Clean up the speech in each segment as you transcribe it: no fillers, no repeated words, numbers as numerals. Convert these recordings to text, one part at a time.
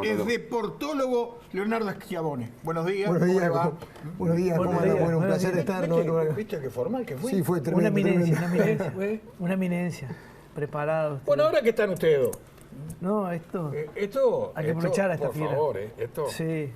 es deportólogo Leonardo Schiavone. Buenos días. Buenos días. ¿Cómo le va? Buenos días. ¿Cómo anda? Bueno, un placer estar. ¿Viste qué formal que fue? Sí, fue tremendo. Una eminencia. Preparado. Bueno, ahora que están ustedes dos. No, esto hay que esto, aprovechar a esta por fiera. favor, esto. Sí.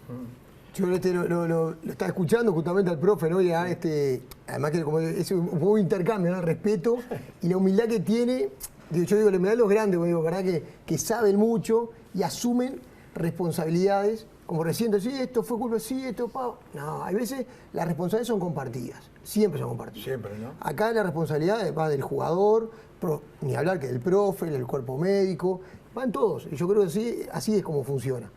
Yo lo estaba escuchando justamente al profe, ¿no? Ya además que como es un poco de intercambio, ¿no? El respeto y la humildad que tiene. Yo digo, la humildad de los grandes, digo, ¿verdad? Que saben mucho y asumen responsabilidades. Como recién, sí, esto fue culpa, sí, esto, no, hay veces las responsabilidades son compartidas, siempre son compartidas. Siempre, ¿no? Acá la responsabilidad va del jugador, ni hablar que del profe, del cuerpo médico, van todos. Y yo creo que así es como funciona.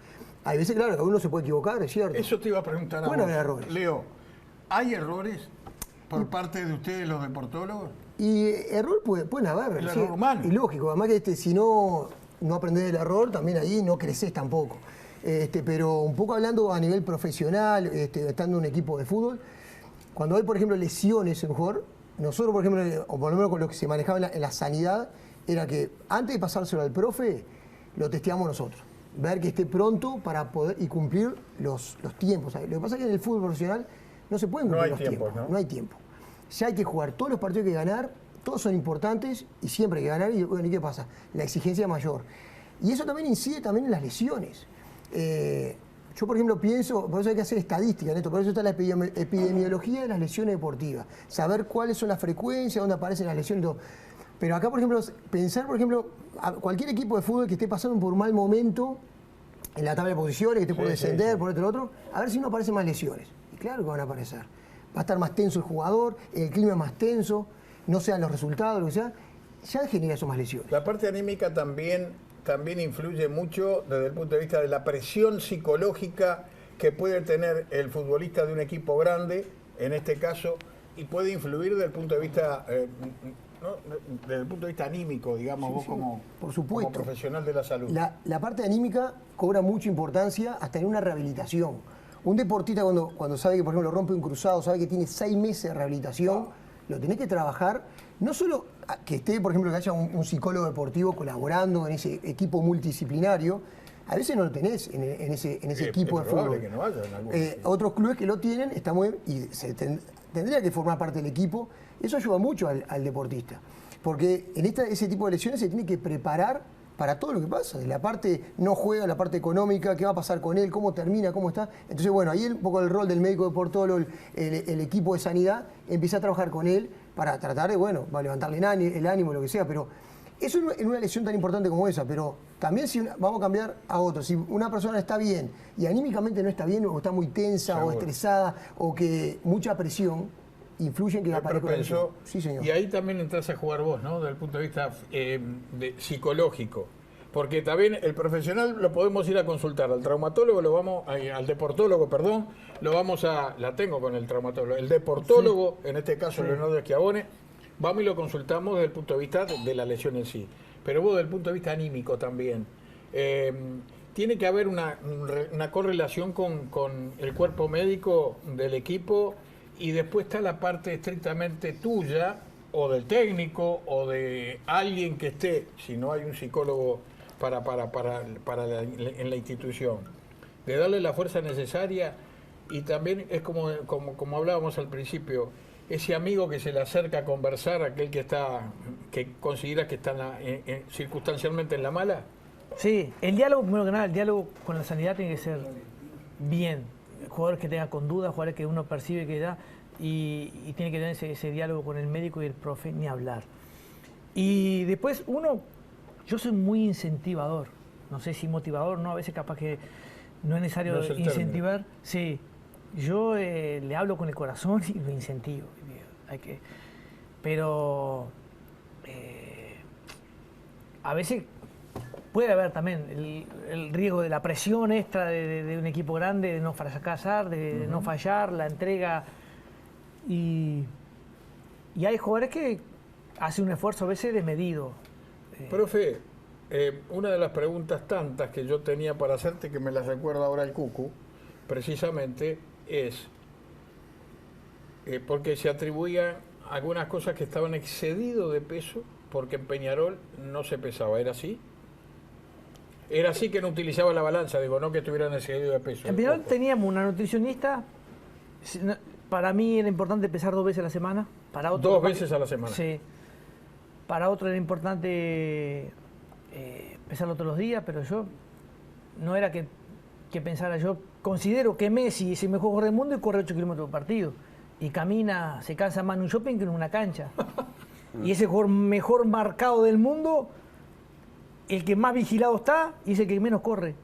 Hay veces, claro, que uno se puede equivocar, es cierto. Eso te iba a preguntar Bueno, vos. hay errores. Leo, ¿hay errores por parte de ustedes los deportólogos? Y error pueden haber. El error humano. Y lógico, además que si no aprendés del error, también ahí no creces tampoco. Pero un poco hablando a nivel profesional, estando en un equipo de fútbol, cuando hay, por ejemplo, lesiones en un jugador, nosotros, por ejemplo, o por lo menos con lo que se manejaba en la sanidad, era que antes de pasárselo al profe, lo testeamos nosotros. Ver que esté pronto para poder y cumplir los tiempos. Lo que pasa es que en el fútbol profesional no se pueden cumplir los tiempos. No hay tiempo. Ya hay que jugar todos los partidos, hay que ganar, todos son importantes y siempre hay que ganar. Y bueno, ¿y qué pasa? La exigencia mayor. Y eso también incide también en las lesiones. Yo, por ejemplo, pienso, por eso hay que hacer estadística en esto, por eso está la epidemiología de las lesiones deportivas. Saber cuáles son las frecuencias, dónde aparecen las lesiones y todo. Pero acá, por ejemplo, pensar, por ejemplo, a cualquier equipo de fútbol que esté pasando por un mal momento en la tabla de posiciones, que esté por descender, por esto y lo otro, a ver si no aparecen más lesiones. Y claro que van a aparecer. Va a estar más tenso el jugador, el clima es más tenso, no sean los resultados, lo que sea, ya genera eso más lesiones. La parte anímica también influye mucho desde el punto de vista de la presión psicológica que puede tener el futbolista de un equipo grande, en este caso, y puede influir desde el punto de vista... desde el punto de vista anímico, digamos, vos por supuesto, como profesional de la salud. La parte anímica cobra mucha importancia hasta en una rehabilitación. Un deportista cuando sabe que, por ejemplo, rompe un cruzado, sabe que tiene 6 meses de rehabilitación, lo tenés que trabajar, no solo que esté, por ejemplo, que haya un psicólogo deportivo colaborando en ese equipo multidisciplinario, a veces no lo tenés en ese equipo de fútbol. Que no haya en algún otros clubes que lo tienen, está muy bien, y tendría que formar parte del equipo. Eso ayuda mucho al deportista, porque en ese tipo de lesiones se tiene que preparar para todo lo que pasa. De la parte no juega, la parte económica, qué va a pasar con él, cómo termina, cómo está. Entonces, bueno, ahí un poco el rol del médico deportólogo, el equipo de sanidad, empieza a trabajar con él para tratar de, bueno, va a levantarle el ánimo, lo que sea, pero eso en una lesión tan importante como esa, pero también vamos a cambiar a otro. Si una persona está bien y anímicamente no está bien, o está muy tensa, o estresada, o que mucha presión, influyen que aparezca una lesión. Sí, señor. Y ahí también entras a jugar vos, ¿no? Desde el punto de vista psicológico. Porque también el profesional lo podemos ir a consultar, al traumatólogo al deportólogo, perdón, la tengo con el traumatólogo, el deportólogo, en este caso Leonardo Schiavone, vamos y lo consultamos desde el punto de vista de la lesión en sí. Pero vos desde el punto de vista anímico también. Tiene que haber una correlación con el cuerpo médico del equipo. Y después está la parte estrictamente tuya, o del técnico, o de alguien que esté, si no hay un psicólogo en la institución, de darle la fuerza necesaria. Y también es como hablábamos al principio, ese amigo que se le acerca a conversar, aquel que considera que está circunstancialmente en la mala. Sí, el diálogo, primero que nada, el diálogo con la sanidad tiene que ser bien. Jugadores que tengan con dudas, jugadores que uno percibe que da y tiene que tener ese diálogo con el médico y el profe, ni hablar. Y después yo soy muy incentivador, no sé si motivador, no, a veces capaz que no es necesario incentivar. Sí, yo le hablo con el corazón y lo incentivo. Pero a veces puede haber también el riesgo de la presión extra de un equipo grande, de no fracasar, de no fallar, la entrega. Y hay jugadores que hacen un esfuerzo a veces desmedido. Profe, una de las preguntas tantas que yo tenía para hacerte, que me las recuerda ahora el Cucu, precisamente es porque se atribuían algunas cosas que estaban excedidos de peso porque en Peñarol no se pesaba, ¿era así? Era así que no utilizaba la balanza, digo, no que tuvieran excedido de peso. En Peñarol teníamos una nutricionista. Para mí era importante pesar 2 veces a la semana. Para otro, 2 veces a la semana. Sí. Para otro era importante pesarlo todos los días, pero yo no era que pensara. Yo considero que Messi es el mejor jugador del mundo y corre 8 kilómetros por partido. Y camina, se cansa más en un shopping que en una cancha. Y ese jugador mejor marcado del mundo, el que más vigilado está y es el que menos corre.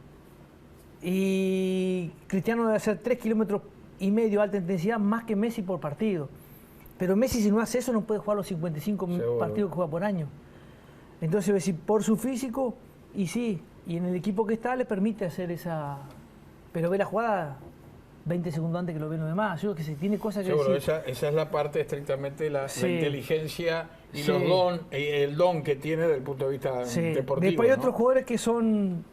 Y Cristiano debe hacer 3,5 kilómetros alta intensidad más que Messi por partido. Pero Messi, si no hace eso, no puede jugar los 55 partidos que juega por año. Entonces, decir, por su físico, y sí, y en el equipo que está le permite hacer esa. Pero ve la jugada 20 segundos antes que lo ven los demás. Yo que sé, tiene cosas que seguro, decir. esa es la parte estrictamente la inteligencia y Sí. el don que tiene desde el punto de vista Sí. deportivo. Después hay ¿no? otros jugadores que son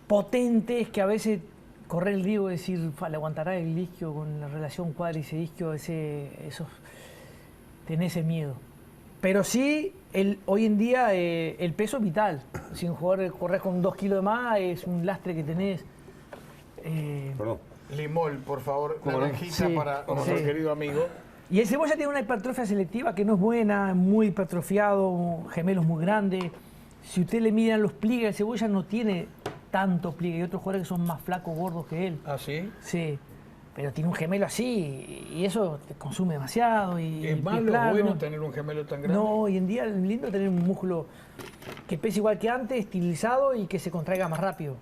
potentes, que a veces correr el riesgo de decir, le aguantará el isquio con la relación cuádriceps-isquio, eso, tenés ese miedo. Pero sí, hoy en día el peso es vital. Si un jugador corres con 2 kilos de más, es un lastre que tenés. Perdón. Limol, por favor, naranjita Sí, para nuestro sí. querido amigo. Y el Cebolla tiene una hipertrofia selectiva que no es buena, muy hipertrofiado, gemelos muy grandes. Si usted le mira los pliegues, el Cebolla no tiene tanto pliegue. Hay otros jugadores que son más flacos, gordos que él. ¿Ah, sí? Sí, pero tiene un gemelo así y eso te consume demasiado. Y ¿Es el malo pie o plano. bueno tener un gemelo tan grande? No, hoy en día es lindo tener un músculo que pese igual que antes, estilizado y que se contraiga más rápido.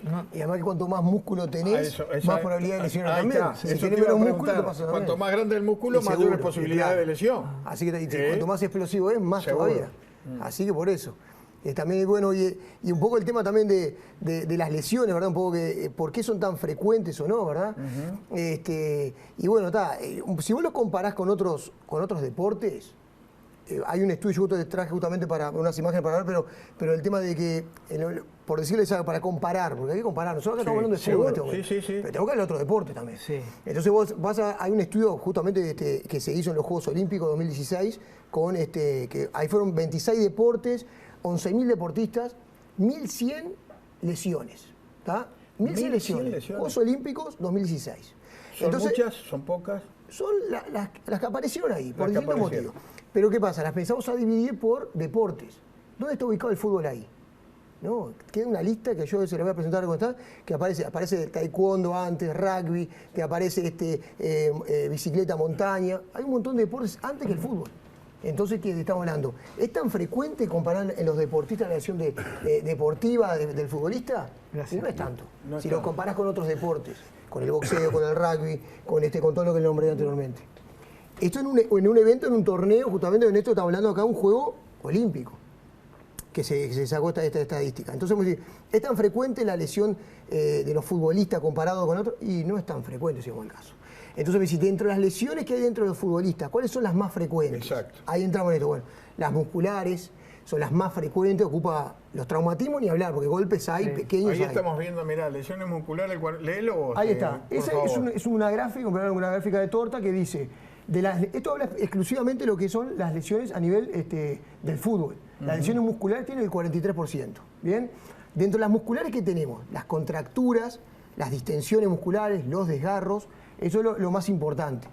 ¿No? Y además que cuanto más músculo tenés, más probabilidad de lesiones ahí también. está. Si Eso tenés te iba a menos músculo, te preguntar. pasa también. Cuanto más grande el músculo, Y mayores seguro, posibilidades claro. de lesión. Así que Sí. cuanto más explosivo es, más Seguro. todavía. Así que por eso. También es bueno, y un poco el tema también de las lesiones, ¿verdad? Un poco que por qué son tan frecuentes o no, ¿verdad? Y bueno, si vos lo comparás con otros deportes, hay un estudio, yo te traje justamente para unas imágenes para ver, pero el tema de que, por decirlo para comparar, porque hay que comparar, nosotros acá estamos hablando de fútbol en este momento, Sí. pero tengo que hablar de otro deporte también. Sí. Entonces hay un estudio justamente que se hizo en los Juegos Olímpicos 2016, que ahí fueron 26 deportes, 11.000 deportistas, 1.100 lesiones, ¿está? 1.100 lesiones. Juegos Olímpicos 2016. ¿Son muchas? ¿Son pocas? Son las que aparecieron ahí, por Las que distintos aparecieron. motivos. Pero ¿qué pasa? Las pensamos a dividir por deportes. ¿Dónde está ubicado el fútbol ahí? ¿No? Queda una lista que yo se la voy a presentar cómo está, que aparece taekwondo antes, rugby, que aparece bicicleta, montaña. Hay un montón de deportes antes que el fútbol. Entonces, ¿qué estamos hablando? ¿Es tan frecuente comparar en los deportistas la lesión deportiva del futbolista? Gracias. Y no es tanto. No es si tanto. lo comparás con otros deportes, con el boxeo, con el rugby, con todo lo que nombré anteriormente. Esto en un evento, en un torneo, justamente en esto estamos hablando acá de un juego olímpico, que se sacó esta estadística. Entonces, vamos a decir, ¿es tan frecuente la lesión de los futbolistas comparado con otros? Y no es tan frecuente, si es el caso. Entonces, si dentro de las lesiones que hay dentro de los futbolistas, ¿cuáles son las más frecuentes? Exacto. Ahí entramos en esto. Bueno, las musculares son las más frecuentes, ocupa los traumatismos ni hablar, porque golpes hay, pequeños Ahí hay. estamos viendo, mirá, lesiones musculares, léelo vos. Ahí está. por Esa favor. es una gráfica, una gráfica de torta que dice, esto habla exclusivamente de lo que son las lesiones a nivel del fútbol. Las lesiones musculares tienen el 43%. ¿Bien? Dentro de las musculares, ¿qué tenemos? Las contracturas, las distensiones musculares, los desgarros, eso es lo más importante,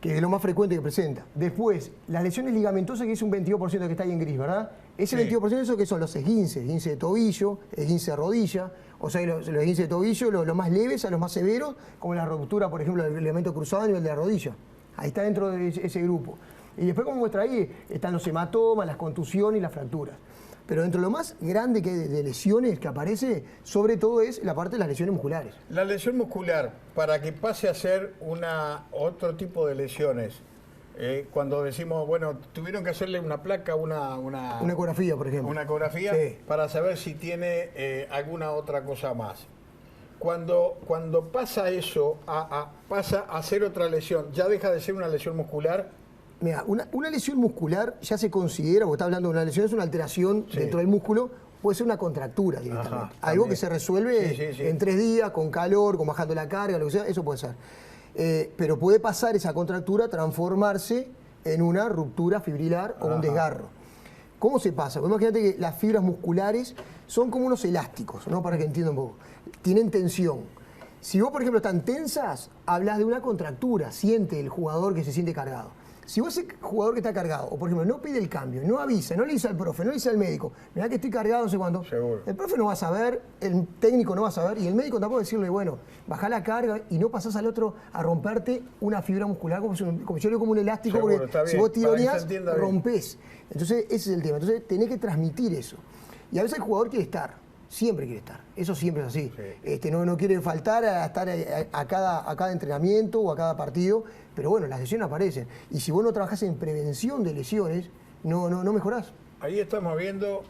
que es lo más frecuente que presenta. Después, las lesiones ligamentosas, que es un 22% que está ahí en gris, ¿verdad? Ese Sí. 22% eso que son los esguinces de tobillo, esguince de rodilla, o sea, los esguinces de tobillo, los más leves a los más severos, como la ruptura, por ejemplo, del ligamento cruzado a nivel de la rodilla. Ahí está dentro de ese grupo. Y después, como muestra ahí, están los hematomas, las contusiones y las fracturas. Pero dentro de lo más grande que hay de lesiones que aparece, sobre todo es la parte de las lesiones musculares. La lesión muscular, para que pase a ser otro tipo de lesiones, cuando decimos, bueno, tuvieron que hacerle una placa, una ecografía, por ejemplo. Una ecografía Sí. para saber si tiene alguna otra cosa más. Cuando pasa eso, pasa a ser otra lesión, ¿ya deja de ser una lesión muscular? Mira, una lesión muscular ya se considera, porque está hablando de una lesión, es una alteración Sí. dentro del músculo, puede ser una contractura directamente. Ajá, Algo también. que se resuelve Sí. en 3 días, con calor, con bajando la carga, lo que sea, eso puede ser. Pero puede pasar esa contractura, transformarse en una ruptura fibrilar o un desgarro. ¿Cómo se pasa? Pues imagínate que las fibras musculares son como unos elásticos, ¿no? Para que entiendan un poco. Tienen tensión. Si vos, por ejemplo, están tensas, hablas de una contractura, siente el jugador que se siente cargado. Si vos ese jugador que está cargado, o por ejemplo, no pide el cambio, no avisa, no le dice al profe, no le dice al médico, mirá que estoy cargado, no sé cuándo, Seguro. el profe no va a saber, el técnico no va a saber, y el médico tampoco decirle, bueno, bajá la carga y no pasás al otro a romperte una fibra muscular, como yo lo digo como un elástico, Seguro, porque está si bien, vos para que se tironeás, entienda bien. rompés. Entonces, ese es el tema. Entonces, tenés que transmitir eso. Y a veces el jugador quiere estar, siempre quiere estar. Eso siempre es así. Sí. No quiere faltar a estar a cada entrenamiento o a cada partido, pero bueno, las lesiones aparecen. Y si vos no trabajás en prevención de lesiones, no mejorás. Ahí estamos viendo.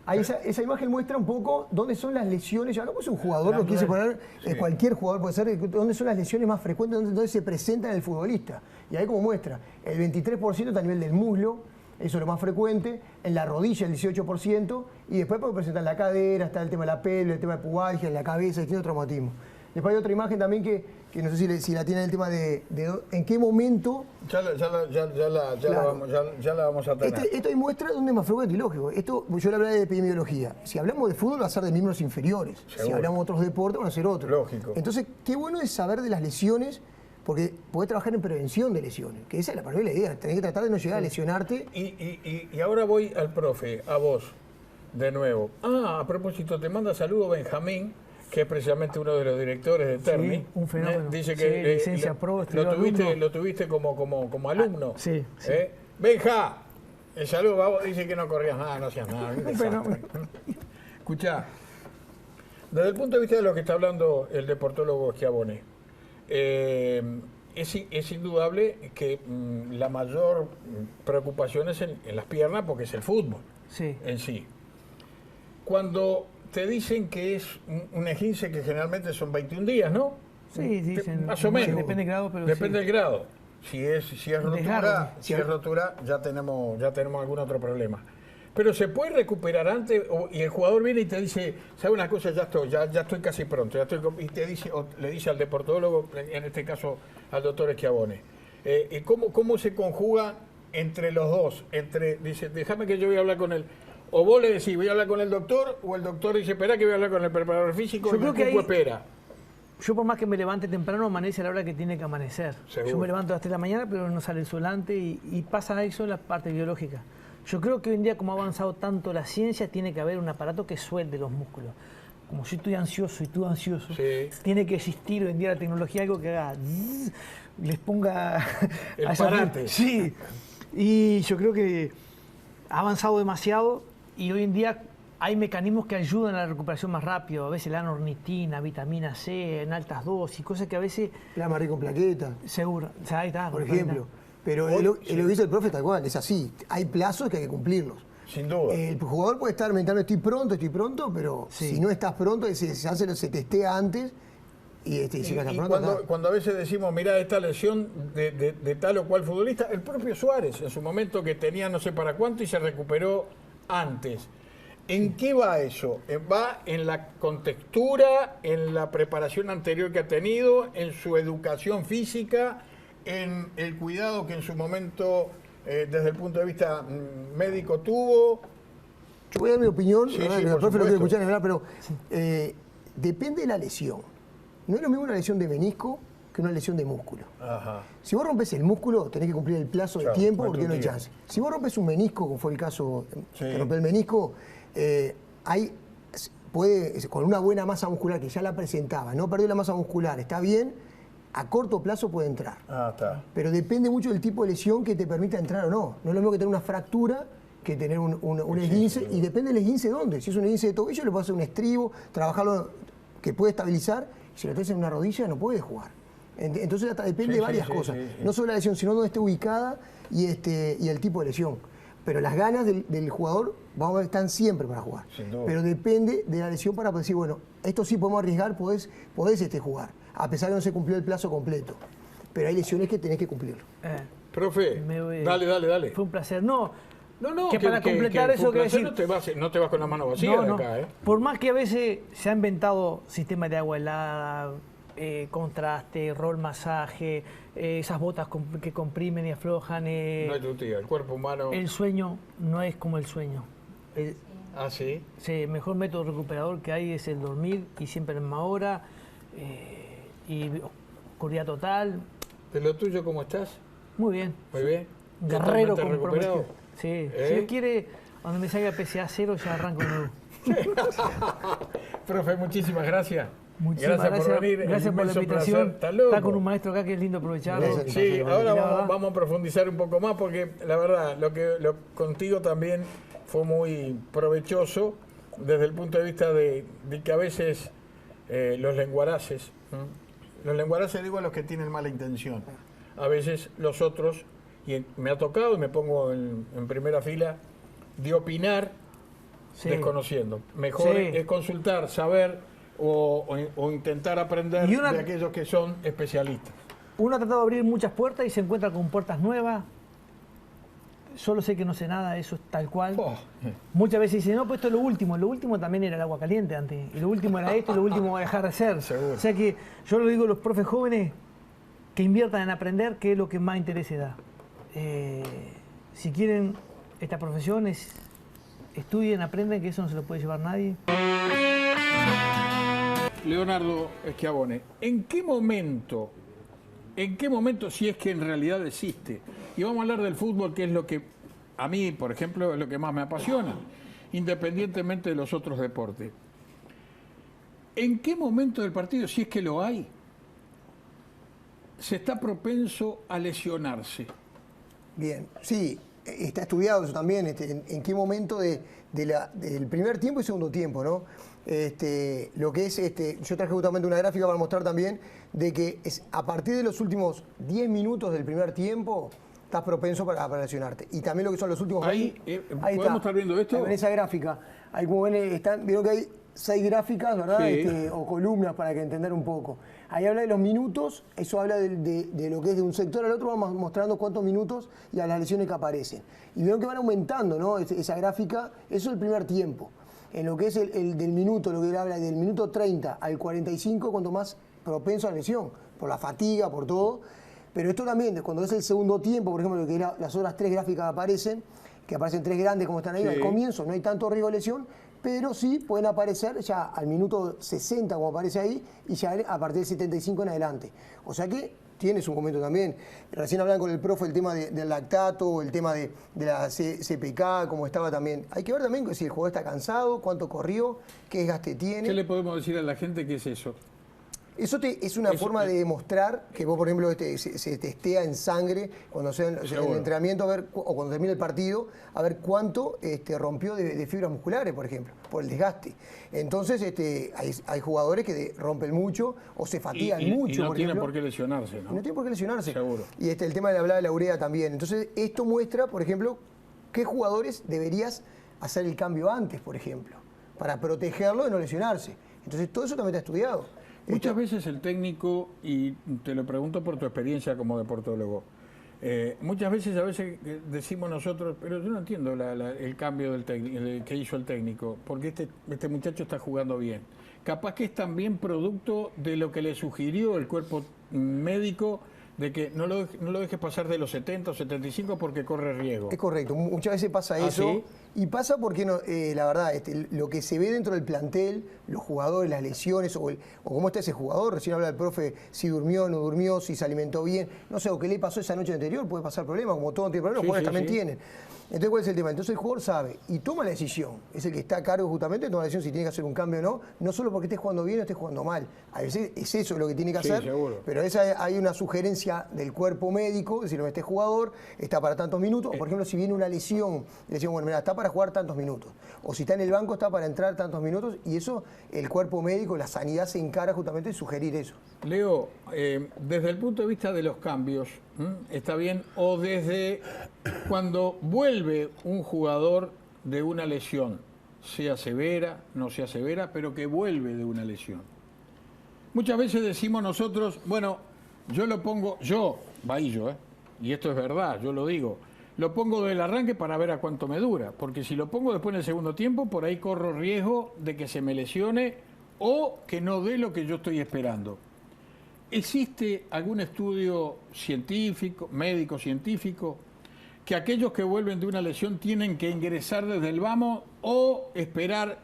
Ahí esa imagen muestra un poco dónde son las lesiones. Ya como es un jugador, lo quise poner, Sí. cualquier jugador puede ser, dónde son las lesiones más frecuentes, dónde se presentan en el futbolista. Y ahí como muestra, el 23% está a nivel del muslo, eso es lo más frecuente, en la rodilla el 18%, y después puede presentar en la cadera, está el tema de la pelvis, el tema de pubalgia, en la cabeza, distintos traumatismos. Después hay otra imagen también que no sé si la tiene el tema de en qué momento. Ya la vamos a tener. Esto ahí muestra dónde es más frecuente y lógico. Esto, yo le hablaba de epidemiología. Si hablamos de fútbol va a ser de miembros inferiores. Seguro. Si hablamos de otros deportes van a ser otros. Lógico. Entonces, qué bueno es saber de las lesiones, porque podés trabajar en prevención de lesiones. Que esa es para mí la idea. Tenés que tratar de no llegar a lesionarte. Y ahora voy al profe, a vos, de nuevo. A propósito, te manda saludos Benjamín, que es precisamente uno de los directores de Terni. Sí, un fenómeno. Dice Sí, que licencia pro, estudió alumno. lo tuviste como alumno. Sí, sí. Benja, el saludo a vos, dice que no corrías nada, no hacías nada. Un desastre. Escuchá, desde el punto de vista de lo que está hablando el deportólogo Schiavone, es indudable que la mayor preocupación es en las piernas, porque es el fútbol Sí. en sí. Cuando te dicen que es un esguince que generalmente son 21 días, ¿no? Sí, dicen. Más o menos. Depende del grado, pero Depende sí. del grado. Si es Desgarro. rotura, ya tenemos algún otro problema. Pero se puede recuperar antes y el jugador viene y te dice, ¿sabe una cosa? Ya estoy casi pronto. Y te dice, o le dice al deportólogo, en este caso al doctor Schiavone, ¿cómo se conjuga entre los dos? Dice, déjame que yo voy a hablar con él. O vos le decís, voy a hablar con el doctor, o el doctor dice, espera que voy a hablar con el preparador físico, Yo y creo el que cuerpo ahí- espera. Yo por más que me levante temprano, amanece a la hora que tiene que amanecer. Seguro. Yo me levanto a las 3 de la mañana, pero no sale el sol antes y pasa eso en la parte biológica. Yo creo que hoy en día, como ha avanzado tanto la ciencia, tiene que haber un aparato que suelte los músculos. Como yo estoy ansioso y tú ansioso, Sí. tiene que existir hoy en día la tecnología, algo que haga zzz, les ponga El a esa- parante. Sí. Y yo creo que ha avanzado demasiado y hoy en día hay mecanismos que ayudan a la recuperación más rápido. A veces la ornitina, vitamina C en altas dosis, cosas que a veces Plasma rico en plaquetas, seguro. O sea, ahí está. por ahí está. ejemplo. Pero lo que dice el profe tal cual, es así. Hay plazos que hay que cumplirlos. Sin duda. El jugador puede estar mentalmente, estoy pronto, pero Sí. si no estás pronto, se testea antes y si no estás Y pronto, cuando a veces decimos, mirá, esta lesión de tal o cual futbolista, el propio Suárez en su momento que tenía no sé para cuánto y se recuperó antes. ¿En qué va eso? Va en la contextura, en la preparación anterior que ha tenido, en su educación física, en el cuidado que en su momento, desde el punto de vista médico, tuvo. Yo voy a dar mi opinión, Sí, ¿verdad? sí, El por profe lo quiere supuesto. escuchar, ¿verdad? Pero depende de la lesión. No es lo mismo una lesión de menisco que una lesión de músculo. Ajá. Si vos rompes el músculo, tenés que cumplir el plazo de Claro, tiempo no hay porque no hay tiempo. chance. Si vos rompes un menisco, como fue el caso Sí. que rompió el menisco, con una buena masa muscular que ya la presentaba, no perdió la masa muscular, está bien, a corto plazo puede entrar. Ah, está. Pero depende mucho del tipo de lesión que te permita entrar o no. No es lo mismo que tener una fractura que tener un esguince, y depende del esguince dónde. Si es un esguince de tobillo, le puedo hacer un estribo, trabajarlo que puede estabilizar. Si lo tenés en una rodilla, no puede jugar. Entonces hasta depende Sí, de varias sí, cosas. sí, sí. No solo la lesión, sino dónde esté ubicada y el tipo de lesión. Pero las ganas del jugador están siempre para jugar. Sin duda. Pero depende de la lesión para decir, bueno, esto sí podemos arriesgar, podés jugar, a pesar de que no se cumplió el plazo completo. Pero hay lesiones que tenés que cumplirlo. Profe, Me voy- dale. Fue un placer. No, No, que para completar fue eso un que placer, decir. no te vas con la mano vacía No, de no. acá, ¿eh? Por más que a veces se ha inventado sistemas de agua helada, contraste, rol masaje, esas botas que comprimen y aflojan. No es tu tía, el cuerpo humano. El sueño no es como el sueño. Ah, sí. Sí, el mejor método recuperador que hay es el dormir y siempre en la misma hora y oscuridad total. ¿De lo tuyo cómo estás? Muy bien. Muy bien. Guerrero ¿Totalmente recuperado? comprometido. Sí. Si él quiere, cuando me salga PCA 0 ya arranco de nuevo. Profe, muchísimas gracias. Muchísimas gracias por venir. Gracias por la Inmenso invitación. placer. Hasta luego. Está con un maestro acá que es lindo aprovecharlo. Gracias. Sí, ahora verdad, vamos a profundizar un poco más porque la verdad, contigo también fue muy provechoso desde el punto de vista de que a veces los lenguaraces, digo a los que tienen mala intención, a veces los otros, y me ha tocado y me pongo en primera fila, de opinar Sí. desconociendo. Mejor Sí. es consultar, saber o intentar aprender Y una- de aquellos que son especialistas. Uno ha tratado de abrir muchas puertas y se encuentra con puertas nuevas. Solo sé que no sé nada, eso es tal cual. Oh. Muchas veces dicen, no, pues esto es lo último también era el agua caliente antes, y lo último era esto, y lo último va a dejar de ser. Seguro. O sea que yo le digo a los profes jóvenes que inviertan en aprender, que es lo que más interés da. Si quieren esta profesión, estudien, aprendan, que eso no se lo puede llevar nadie. Leonardo Schiavone, ¿en qué momento, si es que en realidad existe? Y vamos a hablar del fútbol, que es lo que a mí, por ejemplo, es lo que más me apasiona, independientemente de los otros deportes. ¿En qué momento del partido, si es que lo hay, se está propenso a lesionarse? Bien, sí, está estudiado eso también, en qué momento del primer tiempo y segundo tiempo, ¿no? Lo que es, yo traje justamente una gráfica para mostrar también de que es a partir de los últimos 10 minutos del primer tiempo estás propenso para lesionarte. Y también lo que son los últimos... Ahí, ¿podemos estar viendo esto? En esa gráfica, ahí como ven, vieron que hay 6 gráficas, ¿verdad? Sí. O columnas para que entender un poco. Ahí habla de los minutos, eso habla de lo que es de un sector al otro, vamos mostrando cuántos minutos y a las lesiones que aparecen. Y vieron que van aumentando, ¿no? Esa gráfica, eso es el primer tiempo. En lo que es el del minuto, lo que él habla del minuto 30 al 45, cuanto más propenso a lesión, por la fatiga, por todo. Pero esto también, cuando es el segundo tiempo, por ejemplo, lo que era las otras 3 gráficas que aparecen 3 grandes como están ahí, Sí. al comienzo no hay tanto riesgo de lesión, pero sí pueden aparecer ya al minuto 60, como aparece ahí, y ya a partir del 75 en adelante. O sea que tiene su momento también. Recién hablaban con el profe el tema del lactato, el tema de la CPK, cómo estaba también. Hay que ver también si el jugador está cansado, cuánto corrió, qué desgaste tiene. ¿Qué le podemos decir a la gente que es eso? Eso es una forma de demostrar que vos, por ejemplo, se testea en sangre cuando sea en el entrenamiento, a ver, o cuando termine el partido, a ver cuánto rompió de fibras musculares, por ejemplo, por el desgaste. Entonces, hay jugadores que rompen mucho o se fatigan mucho. Y no por tienen ejemplo. por qué lesionarse, Y ¿no? no tiene por qué lesionarse. Seguro. Y el tema de hablar de la urea también. Entonces, esto muestra, por ejemplo, qué jugadores deberías hacer el cambio antes, por ejemplo, para protegerlo de no lesionarse. Entonces, todo eso también está estudiado. Muchas veces el técnico, y te lo pregunto por tu experiencia como deportólogo, muchas veces decimos nosotros, pero yo no entiendo el cambio que hizo el técnico, porque este muchacho está jugando bien. Capaz que es también producto de lo que le sugirió el cuerpo médico, de que no lo dejes pasar de los 70 o 75 porque corre riesgo. Es correcto, muchas veces pasa eso. ¿Sí? Y pasa porque, la verdad, lo que se ve dentro del plantel, los jugadores, las lesiones, o cómo está ese jugador, recién habla el profe, si durmió o no durmió, si se alimentó bien, no sé, o qué le pasó esa noche anterior, puede pasar problemas, como todo tiene problemas, los jugadores también tienen. Entonces, ¿cuál es el tema? Entonces el jugador sabe y toma la decisión, es el que está a cargo justamente de tomar la decisión si tiene que hacer un cambio o no, no solo porque esté jugando bien o esté jugando mal. A veces es eso lo que tiene que hacer, seguro. pero hay una sugerencia del cuerpo médico, es decir, este jugador está para tantos minutos, o por ejemplo, si viene una lesión, le decimos, bueno, mira, está para jugar tantos minutos, o si está en el banco está para entrar tantos minutos, y eso el cuerpo médico, la sanidad se encarga justamente de sugerir eso. Leo, desde el punto de vista de los cambios, ¿está bien? O desde cuando vuelve un jugador de una lesión, sea severa, no sea severa, pero que vuelve de una lesión. Muchas veces decimos nosotros, bueno, yo lo pongo, Bahillo, y esto es verdad, yo lo digo, lo pongo del arranque para ver a cuánto me dura, porque si lo pongo después en el segundo tiempo, por ahí corro riesgo de que se me lesione o que no dé lo que yo estoy esperando. ¿existe algún estudio científico, médico científico, que aquellos que vuelven de una lesión tienen que ingresar desde el vamos o esperar,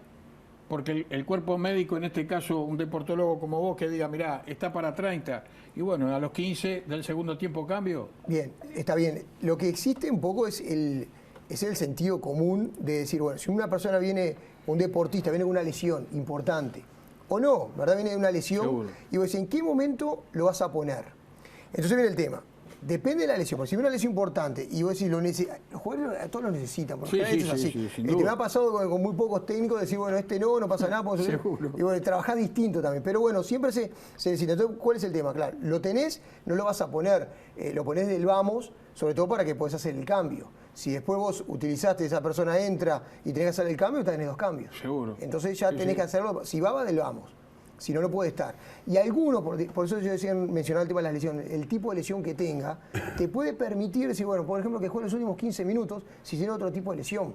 porque el cuerpo médico, en este caso un deportólogo como vos, que diga, mirá, está para 30, y bueno, a los 15 del segundo tiempo cambio? Bien, está bien. Lo que existe un poco es el sentido común de decir, bueno, si una persona viene, un deportista, viene con una lesión importante, o no, ¿verdad? Viene de una lesión, Seguro. y vos decís, ¿en qué momento lo vas a poner? Entonces viene el tema. Depende de la lesión, porque si viene una lesión importante y vos decís, los jugadores a todos lo necesitan, porque Sí, cada vez sí, es así. sí, sin Me duda. ha pasado con muy pocos técnicos decir, bueno, no pasa nada, podemos subir. Seguro. Y bueno, trabajás distinto también. Pero bueno, siempre se necesita. Entonces, ¿cuál es el tema? Claro, lo tenés, no lo vas a poner, lo ponés del vamos, sobre todo para que podés hacer el cambio. Si después vos utilizaste, esa persona entra y tenés que hacer el cambio, tenés 2 cambios. Seguro. Entonces ya Sí, tenés sí. que hacerlo, si va del vamos. Si no, no puede estar. Y alguno, por eso yo decía, mencionaba el tema de las lesiones, el tipo de lesión que tenga, te puede permitir decir, bueno, por ejemplo, que juegue los últimos 15 minutos si tiene otro tipo de lesión.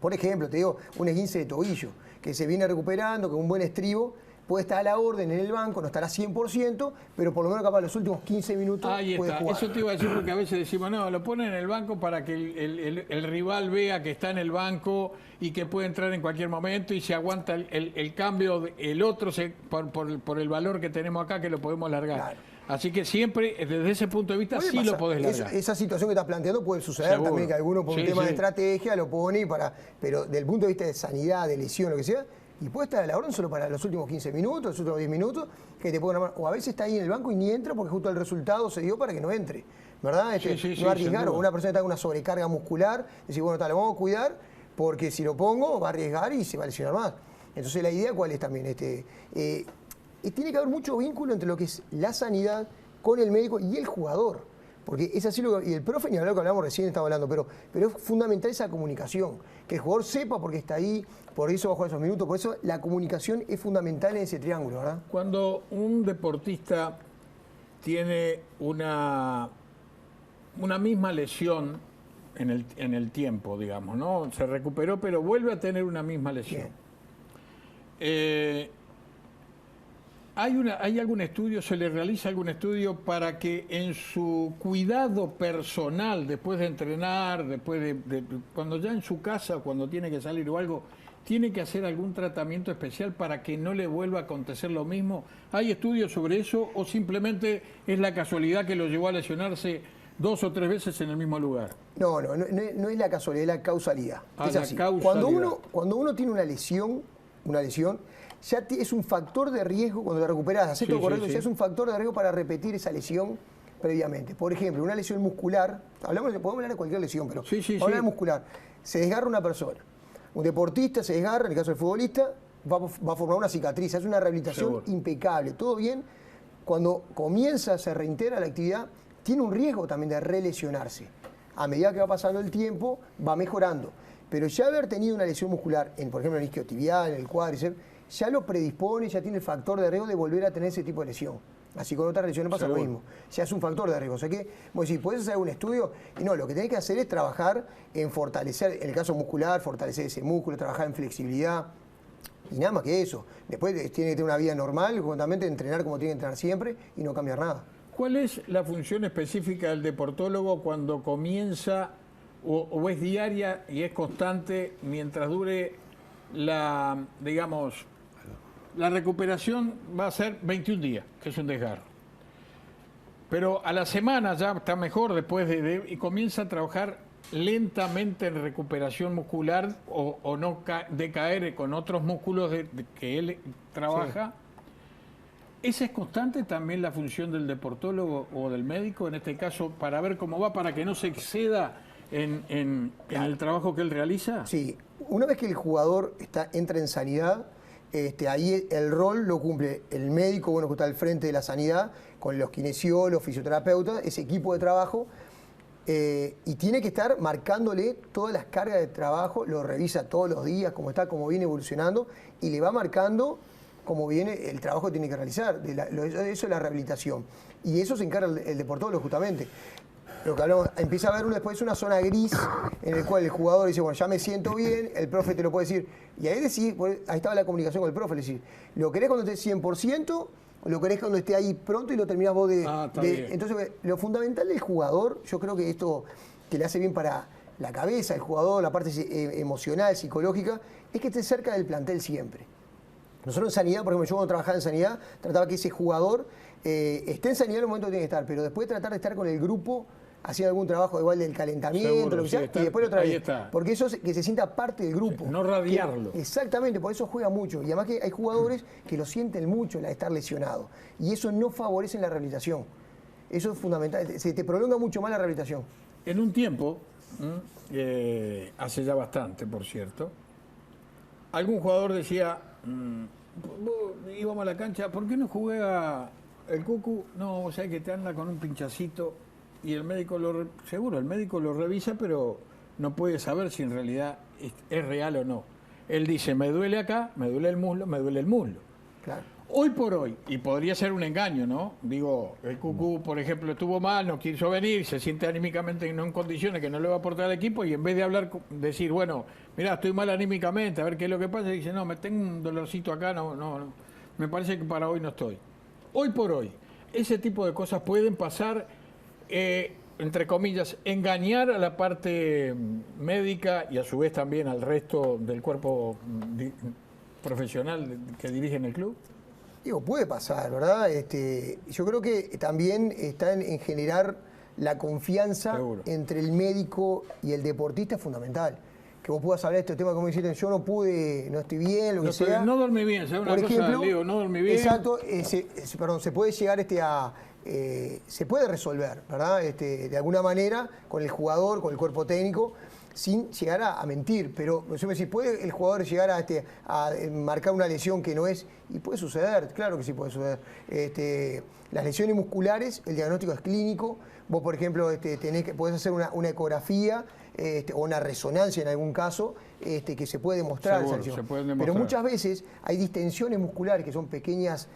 Por ejemplo, te digo, un esguince de tobillo, que se viene recuperando con un buen estribo, puede estar a la orden en el banco, no estará 100%, pero por lo menos capaz los últimos 15 minutos Ahí puede está, jugar. eso te iba a decir porque a veces decimos, no, lo ponen en el banco para que el rival vea que está en el banco y que puede entrar en cualquier momento y se aguanta el cambio, el otro por el valor que tenemos acá que lo podemos largar. Claro. Así que siempre, desde ese punto de vista, Puede sí pasar. lo podés largar. Esa situación que estás planteando puede suceder Seguro. también, que alguno por un Sí, tema sí. de estrategia lo pone pero del punto de vista de sanidad, de lesión, lo que sea, y puede estar a la orden solo para los últimos 15 minutos, los últimos 10 minutos, que te pueden armar. O a veces está ahí en el banco y ni entra porque justo el resultado se dio para que no entre. ¿Verdad? Sí, sí, sí, no arriesgar. sin duda. O una persona está con una sobrecarga muscular, decir, bueno, lo vamos a cuidar porque si lo pongo va a arriesgar y se va a lesionar más. Entonces la idea cuál es también, tiene que haber mucho vínculo entre lo que es la sanidad con el médico y el jugador. Porque es así, y el profe, ni hablar que hablamos recién, estaba hablando, pero es fundamental esa comunicación, que el jugador sepa por qué está ahí, por eso va a jugar esos minutos, por eso la comunicación es fundamental en ese triángulo, ¿verdad? Cuando un deportista tiene una misma lesión en el tiempo, digamos, ¿no? Se recuperó, pero vuelve a tener una misma lesión. ¿Hay algún estudio, se le realiza algún estudio para que en su cuidado personal, después de entrenar, cuando ya en su casa, cuando tiene que salir o algo, tiene que hacer algún tratamiento especial para que no le vuelva a acontecer lo mismo? ¿Hay estudios sobre eso o simplemente es la casualidad que lo llevó a lesionarse 2 o 3 veces en el mismo lugar? No es la casualidad, es la causalidad. Es la así. causalidad. Cuando uno tiene una lesión, ya es un factor de riesgo, cuando te recuperas, haces todo correcto, ya es un factor de riesgo para repetir esa lesión previamente. Por ejemplo, una lesión muscular, podemos hablar de cualquier lesión, pero vamos a hablar de muscular. Se desgarra una persona, un deportista se desgarra, en el caso del futbolista, va a formar una cicatriz, es una rehabilitación impecable, todo bien. Cuando comienza, se reintegra la actividad, tiene un riesgo también de relesionarse. A medida que va pasando el tiempo, va mejorando. Pero ya haber tenido una lesión muscular, por ejemplo, en el isquiotibial, en el cuádriceps, ya lo predispone, ya tiene el factor de riesgo de volver a tener ese tipo de lesión. Así con otras lesiones pasa lo mismo. Ya es un factor de riesgo. O sea que, vos decís, ¿podés hacer algún estudio? Y no, lo que tenés que hacer es trabajar en fortalecer, en el caso muscular, fortalecer ese músculo, trabajar en flexibilidad. Y nada más que eso. Después tiene que tener una vida normal, justamente entrenar como tiene que entrenar siempre y no cambiar nada. ¿Cuál es la función específica del deportólogo cuando comienza o es diaria y es constante mientras dure la recuperación? Va a ser 21 días, que es un desgarro. Pero a la semana ya está mejor y comienza a trabajar lentamente en recuperación muscular o no decaer con otros músculos que él trabaja. ¿Esa es constante también la función del deportólogo o del médico, en este caso, para ver cómo va, para que no se exceda en el trabajo que él realiza? Sí, una vez que el jugador entra en sanidad, ahí el rol lo cumple el médico, que está al frente de la sanidad, con los kinesiólogos, fisioterapeutas, ese equipo de trabajo, y tiene que estar marcándole todas las cargas de trabajo, lo revisa todos los días, cómo viene evolucionando, y le va marcando cómo viene el trabajo que tiene que realizar. Eso es la rehabilitación. Y eso se encarga el deportólogo justamente. Lo que hablamos, empieza a haber después una zona gris en el cual el jugador dice, bueno, ya me siento bien, el profe te lo puede decir, Y ahí decís, ahí estaba la comunicación con el profe, es decir, ¿lo querés cuando esté 100% o lo querés cuando esté ahí pronto y lo terminás vos de... Bien. Entonces, lo fundamental del jugador, yo creo que esto que le hace bien para la cabeza del jugador, la parte emocional, psicológica, es que esté cerca del plantel siempre. Nosotros en Sanidad, por ejemplo, yo cuando trabajaba en Sanidad, trataba que ese jugador esté en Sanidad en el momento que tiene que estar, pero después tratar de estar con el grupo haciendo algún trabajo igual del calentamiento, Seguro, lo que sí, sea, está, y después otra ahí vez. está. Porque eso es que se sienta parte del grupo. Sí, no radiarlo. Exactamente, por eso juega mucho. Y además que hay jugadores que lo sienten mucho la de estar lesionado. Y eso no favorece en la rehabilitación. Eso es fundamental. Se te prolonga mucho más la rehabilitación. En un tiempo, hace ya bastante, por cierto, algún jugador decía, íbamos a la cancha, ¿por qué no juega el Cucu? No, o sea que te anda con un pinchacito y el médico seguro, el médico lo revisa, pero no puede saber si en realidad es real o no. Él dice, me duele acá, me duele el muslo, me duele el muslo. Claro. Hoy por hoy, y podría ser un engaño, ¿no? Digo, el Cucu, por ejemplo, estuvo mal, no quiso venir, se siente anímicamente no en condiciones, que no le va a aportar al equipo, y en vez de hablar, decir, bueno, mira, estoy mal anímicamente, a ver qué es lo que pasa, dice, no, me tengo un dolorcito acá, no, me parece que para hoy no estoy. Hoy por hoy, ese tipo de cosas pueden pasar, entre comillas, engañar a la parte médica y a su vez también al resto del cuerpo profesional que dirige en el club. Digo, puede pasar, ¿verdad? Yo creo que también está en generar la confianza Seguro. entre el médico y el deportista es fundamental. Que vos puedas hablar de este tema, como dicen, yo no pude, no estoy bien, lo que sea. No dormí bien, ¿sabes una Por cosa, ejemplo, Leo? No dormí bien. Exacto, se puede llegar se puede resolver, ¿verdad? De alguna manera, con el jugador, con el cuerpo técnico, sin llegar a mentir. Pero yo me decís, ¿puede el jugador llegar a marcar una lesión que no es? Y puede suceder, claro que sí puede suceder. Las lesiones musculares, el diagnóstico es clínico. Vos, por ejemplo, podés hacer una ecografía o una resonancia en algún caso que se puede demostrar Seguro, esa lesión. se pueden demostrar. Pero muchas veces hay distensiones musculares que son pequeñas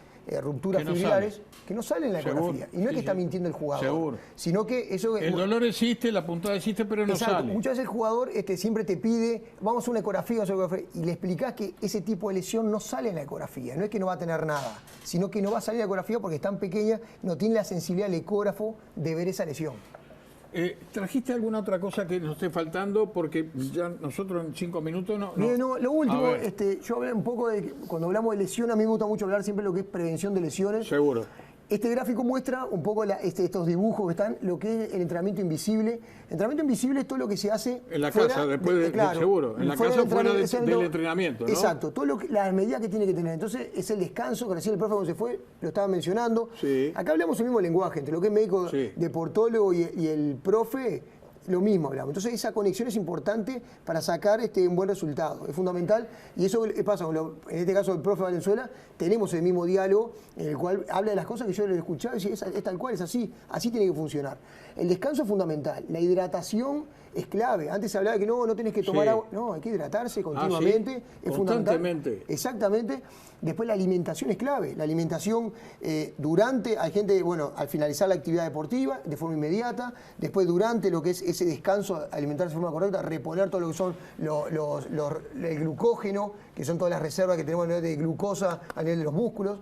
rupturas Que no fibrilares salen. que no salen en la Seguro, ecografía. Y no es sí, que está sí. mintiendo el jugador, Seguro. sino que eso... El dolor existe, la puntada existe, pero no Exacto. sale. Muchas veces el jugador siempre te pide, vamos a una ecografía, y le explicás que ese tipo de lesión no sale en la ecografía. No es que no va a tener nada, sino que no va a salir en la ecografía porque es tan pequeña, no tiene la sensibilidad del ecógrafo de ver esa lesión. ¿Trajiste alguna otra cosa que nos esté faltando? Porque ya nosotros en 5 minutos no... Bien, no, lo último, A ver. yo hablé un poco de, cuando hablamos de lesión, a mí me gusta mucho hablar siempre de lo que es prevención de lesiones. Seguro. Este gráfico muestra un poco estos dibujos que están, lo que es el entrenamiento invisible. El entrenamiento invisible es todo lo que se hace En la fuera casa, después del seguro. En la fuera casa, del fuera entrenamiento, del entrenamiento, ¿no? Exacto, las medidas que tiene que tener. Entonces, es el descanso, que recién el profe cuando se fue lo estaba mencionando. Sí. Acá hablamos el mismo lenguaje, entre lo que es médico, Sí. deportólogo y el profe, lo mismo hablamos. Entonces, esa conexión es importante para sacar un buen resultado. Es fundamental. Y eso pasa, en este caso, el profe Valenzuela, tenemos el mismo diálogo en el cual habla de las cosas que yo le he escuchado y dice, es tal cual, es así tiene que funcionar. El descanso es fundamental. La hidratación es clave. Antes se hablaba de que no tenés que tomar Sí. agua. No, hay que hidratarse continuamente. ¿sí? Es fundamental. Constantemente. Exactamente. Después la alimentación es clave. La alimentación durante, hay gente, al finalizar la actividad deportiva, de forma inmediata, después durante lo que es ese descanso, alimentarse de forma correcta, reponer todo lo que son el glucógeno, que son todas las reservas que tenemos a nivel de glucosa, a nivel de los músculos.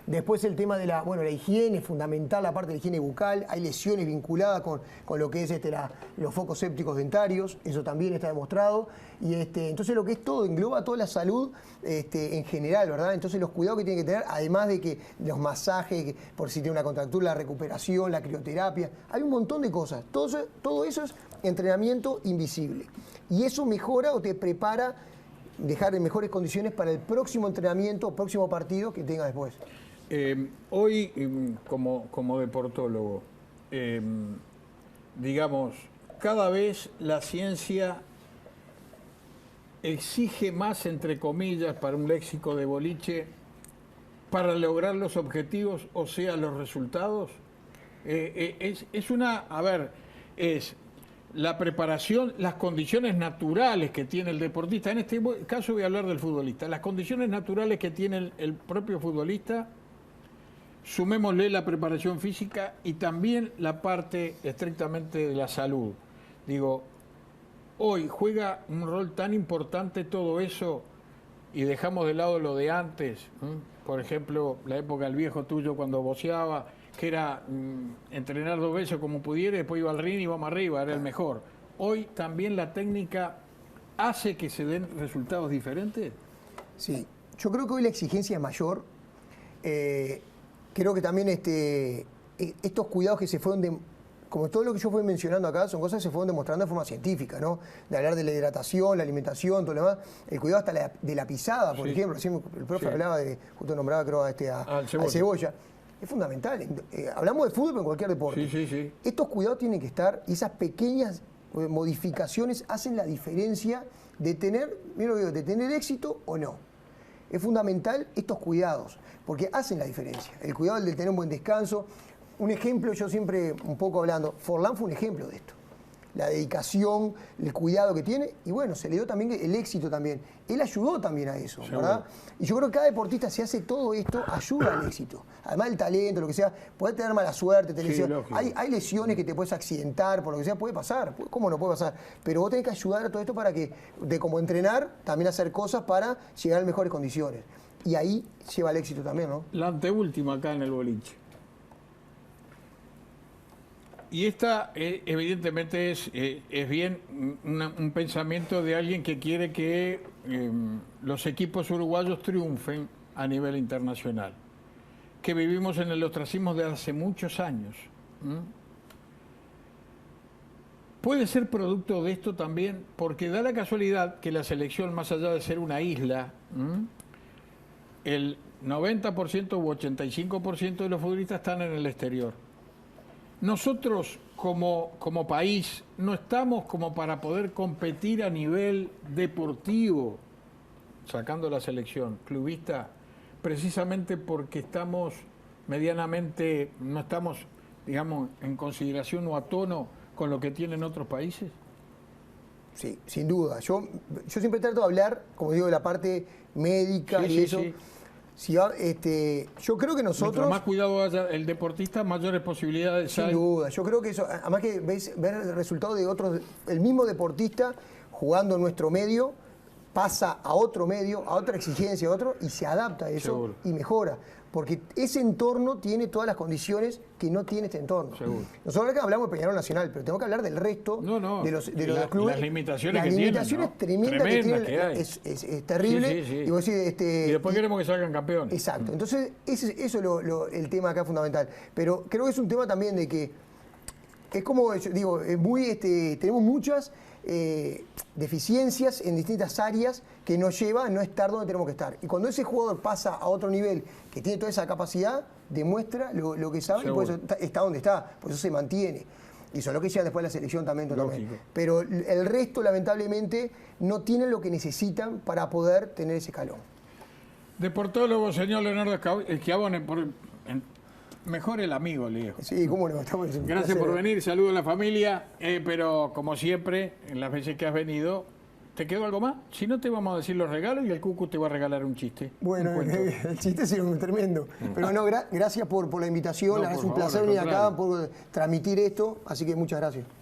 Después el tema de la higiene, fundamental, la parte de la higiene bucal. Hay lesiones vinculadas con lo que es los focos sépticos dentarios, eso también está demostrado. Y entonces lo que es todo, engloba toda la salud en general, ¿verdad? Entonces los cuidados que tiene que tener, además de que los masajes, por si tiene una contractura, la recuperación, la crioterapia, hay un montón de cosas. Todo eso es entrenamiento invisible. Y eso mejora o te prepara, dejar en mejores condiciones para el próximo entrenamiento, próximo partido que tenga después. Hoy, como deportólogo, digamos, cada vez la ciencia exige más, entre comillas, para un léxico de boliche, para lograr los objetivos, o sea, los resultados. Es la preparación, las condiciones naturales que tiene el deportista. En este caso voy a hablar del futbolista. Las condiciones naturales que tiene el propio futbolista, sumémosle la preparación física y también la parte estrictamente de la salud. Digo, hoy juega un rol tan importante todo eso y dejamos de lado lo de antes. Por ejemplo, la época del viejo tuyo cuando boxeaba, que era entrenar 2 veces como pudiera, y después iba al ring y vamos arriba, era el mejor. Hoy también la técnica hace que se den resultados diferentes. Sí, yo creo que hoy la exigencia es mayor. Creo que también estos cuidados que se fueron, como todo lo que yo fui mencionando acá, son cosas que se fueron demostrando de forma científica, ¿no? De hablar de la hidratación, la alimentación, todo lo demás. El cuidado hasta de la pisada, por ejemplo. Recién el profe hablaba justo nombraba creo al Cebolla. Es fundamental. Hablamos de fútbol, pero en cualquier deporte. Sí. Estos cuidados tienen que estar, y esas pequeñas modificaciones hacen la diferencia de tener, mira lo que digo, de tener éxito o no. Es fundamental estos cuidados, porque hacen la diferencia. El cuidado de tener un buen descanso. Un ejemplo, yo siempre un poco hablando, Forlán fue un ejemplo de esto. La dedicación, el cuidado que tiene, y bueno, se le dio también el éxito también. Él ayudó también a eso, ¿verdad? Y yo creo que cada deportista, si hace todo esto, ayuda al éxito. Además del talento, lo que sea, puede tener mala suerte, hay lesiones que te puedes accidentar, por lo que sea, puede pasar. ¿Cómo no puede pasar? Pero vos tenés que ayudar a todo esto para que, como entrenar, también hacer cosas para llegar a mejores condiciones. Y ahí lleva el éxito también, ¿no? La anteúltima acá en el boliche. Y esta, evidentemente, es bien un pensamiento de alguien que quiere que los equipos uruguayos triunfen a nivel internacional, que vivimos en el ostracismo de hace muchos años. Puede ser producto de esto también, porque da la casualidad que la selección, más allá de ser una isla, el 90% u 85% de los futbolistas están en el exterior. Nosotros como país no estamos como para poder competir a nivel deportivo, sacando la selección clubista, precisamente porque estamos medianamente, no estamos, digamos, en consideración o a tono con lo que tienen otros países. Sí, sin duda. Yo siempre trato de hablar, como digo, de la parte médica y eso. Sí. Yo creo que nosotros... Mientras más cuidado haya el deportista, mayores posibilidades hay. Sin duda. Yo creo que eso, además que ver el resultado de otros, el mismo deportista jugando en nuestro medio, pasa a otro medio, a otra exigencia, a otro, y se adapta a eso. Seguro. Y mejora. Porque ese entorno tiene todas las condiciones que no tiene este entorno. Seguro. Nosotros acá hablamos de Peñarol Nacional, pero tengo que hablar del resto de los clubes. Las limitaciones que tienen. Las limitaciones tremendas que tienen. Que hay. Es terrible. Sí. Y, vos decís, y después queremos que salgan campeones. Exacto. Entonces, eso es el tema acá fundamental. Pero creo que es un tema también de que es como, yo digo, tenemos muchas deficiencias en distintas áreas que nos lleva a no estar donde tenemos que estar. Y cuando ese jugador pasa a otro nivel, que tiene toda esa capacidad, demuestra lo que sabe. Seguro. Y por eso está donde está, por eso se mantiene. Y eso es lo que llega después de la selección también totalmente. Pero el resto, lamentablemente, no tienen lo que necesitan para poder tener ese escalón. Deportólogo, señor Leonardo Schiavone, mejor el amigo, le digo. Sí, cómo no. Gracias por venir, saludo a la familia, pero como siempre, en las veces que has venido, ¿te quedó algo más? Si no, te vamos a decir los regalos y el Cucu te va a regalar un chiste. Bueno, el chiste es tremendo. Pero no, gracias por la invitación, es un placer venir acá, por transmitir esto, así que muchas gracias.